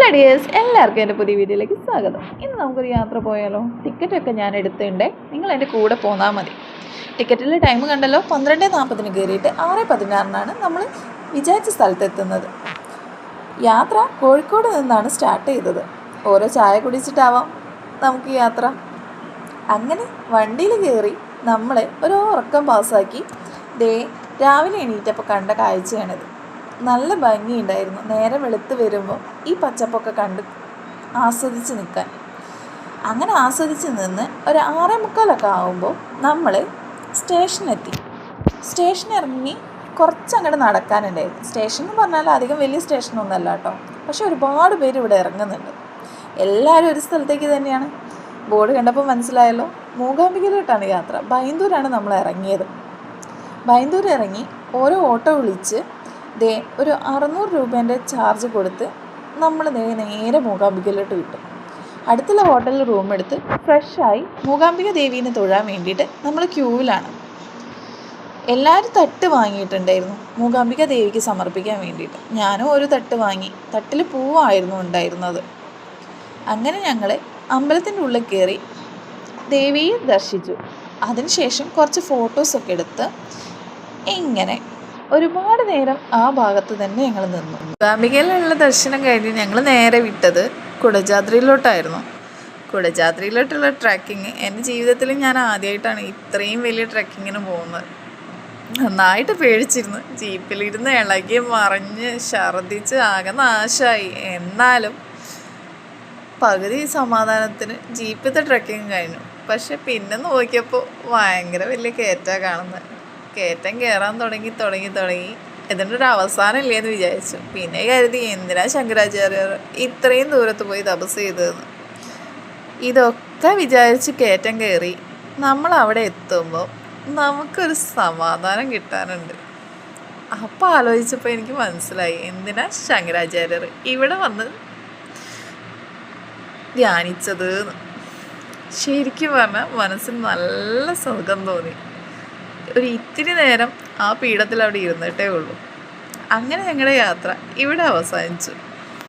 Hello dears, എല്ലാവർക്കും എൻ്റെ പുതിയ വീഡിയോയിലേക്ക് സ്വാഗതം. ഇന്ന് നമുക്കൊരു യാത്ര പോയാലോ? ടിക്കറ്റൊക്കെ ഞാൻ എടുത്തിട്ടുണ്ട്, നിങ്ങൾ എൻ്റെ കൂടെ പോന്നാൽ മതി. ടിക്കറ്റിൽ ടൈം കണ്ടല്ലോ, 12:40 കയറിയിട്ട് 6:16 നമ്മൾ വിചാരിച്ച സ്ഥലത്തെത്തുന്നത്. യാത്ര കോഴിക്കോട് നിന്നാണ് സ്റ്റാർട്ട് ചെയ്തത്. ഓരോ ചായ കുടിച്ചിട്ടാവാം നമുക്ക് യാത്ര. അങ്ങനെ വണ്ടിയിൽ കയറി നമ്മളെ ഒരു ഉറക്കം പാസ്സാക്കി രാവിലെ എണീറ്റപ്പോൾ കണ്ട കാഴ്ചയാണിത്. നല്ല ഭംഗിയുണ്ടായിരുന്നു. നേരം വെളുത്ത് വരുമ്പോൾ ഈ പച്ചപ്പൊക്കെ കണ്ട് ആസ്വദിച്ച് നിൽക്കാൻ. അങ്ങനെ ആസ്വദിച്ച് നിന്ന് ഒരു 6:45 ആകുമ്പോൾ നമ്മൾ സ്റ്റേഷനെത്തി. സ്റ്റേഷൻ ഇറങ്ങി കുറച്ചങ്ങോട്ട് നടക്കാനുണ്ടായിരുന്നു. സ്റ്റേഷൻ എന്ന് പറഞ്ഞാൽ അധികം വലിയ സ്റ്റേഷനൊന്നുമല്ല കേട്ടോ, പക്ഷെ ഒരുപാട് പേര് ഇവിടെ ഇറങ്ങുന്നുണ്ട്. എല്ലാവരും ഒരു സ്ഥലത്തേക്ക് തന്നെയാണ്. ബോർഡ് കണ്ടപ്പോൾ മനസ്സിലായല്ലോ, മൂകാംബികയിലോട്ടാണ് യാത്ര. ബൈന്ദൂരാണ് നമ്മൾ ഇറങ്ങിയത്. ബൈന്ദൂർ ഇറങ്ങി ഓരോ ഓട്ടോ വിളിച്ച് ഒരു 600 രൂപേൻ്റെ ചാർജ് കൊടുത്ത് നമ്മൾ നേരെ മൂകാംബികയിലോട്ട് വിട്ടു. അടുത്തുള്ള ഹോട്ടലിൽ റൂം എടുത്ത് ഫ്രഷായി മൂകാംബിക ദേവീനെ തൊഴാൻ വേണ്ടിയിട്ട് നമ്മൾ ക്യൂവിലാണ്. എല്ലാവരും തട്ട് വാങ്ങിയിട്ടുണ്ടായിരുന്നു മൂകാംബിക ദേവിക്ക് സമർപ്പിക്കാൻ വേണ്ടിയിട്ട്. ഞാനും ഒരു തട്ട് വാങ്ങി. തട്ടിൽ പൂവായിരുന്നു ഉണ്ടായിരുന്നത്. അങ്ങനെ ഞങ്ങൾ അമ്പലത്തിൻ്റെ ഉള്ളിൽ കയറി ദേവിയെ ദർശിച്ചു. അതിനുശേഷം കുറച്ച് ഫോട്ടോസൊക്കെ എടുത്ത് ഇങ്ങനെ ഒരുപാട് നേരം ആ ഭാഗത്ത് തന്നെ ഞങ്ങൾ നിന്നു. മൂകാംബികയിലുള്ള ദർശനം കഴിഞ്ഞ് ഞങ്ങൾ നേരെ വിട്ടത് കുടജാദ്രിയിലോട്ടായിരുന്നു. കുടജാദ്രിയിലോട്ടുള്ള ട്രക്കിങ് എൻ്റെ ജീവിതത്തിൽ ഞാൻ ആദ്യമായിട്ടാണ് ഇത്രയും വലിയ ട്രക്കിങ്ങിന് പോകുന്നത്. നന്നായിട്ട് പേടിച്ചിരുന്നു. ജീപ്പിലിരുന്ന് ഇളകി മറിഞ്ഞ് ഛർദ്ദിച്ച് ആകെ നാശമായി. എന്നാലും പകുതി സമാധാനത്തിന് ജീപ്പിലത്തെ ട്രക്കിങ് കഴിഞ്ഞു. പക്ഷെ പിന്നെ നോക്കിയപ്പോൾ ഭയങ്കര വലിയ കയറ്റാണ് കാണുന്നത്. കയറ്റം കയറാൻ തുടങ്ങി ഇതിൻ്റെ ഒരു അവസാനം ഇല്ലേന്ന് വിചാരിച്ചു. പിന്നെ കരുതി എന്തിനാ ശങ്കരാചാര്യർ ഇത്രയും ദൂരത്ത് പോയി തപസ് ചെയ്തതെന്ന്. ഇതൊക്കെ വിചാരിച്ച് കയറ്റം കയറി നമ്മൾ അവിടെ എത്തുമ്പോൾ നമുക്കൊരു സമാധാനം കിട്ടാനുണ്ട്. അപ്പോൾ ആലോചിച്ചപ്പോൾ എനിക്ക് മനസ്സിലായി എന്തിനാ ശങ്കരാചാര്യർ ഇവിടെ വന്ന് ധ്യാനിച്ചത്. ശരിക്കും പറഞ്ഞാൽ മനസ്സിന് നല്ല സുഖം തോന്നി. ഒരു ഇത്തിരി നേരം ആ പീഠത്തിൽ അവിടെ ഇരുന്നിട്ടേ ഉള്ളൂ. അങ്ങനെ ഞങ്ങളുടെ യാത്ര ഇവിടെ അവസാനിച്ചു.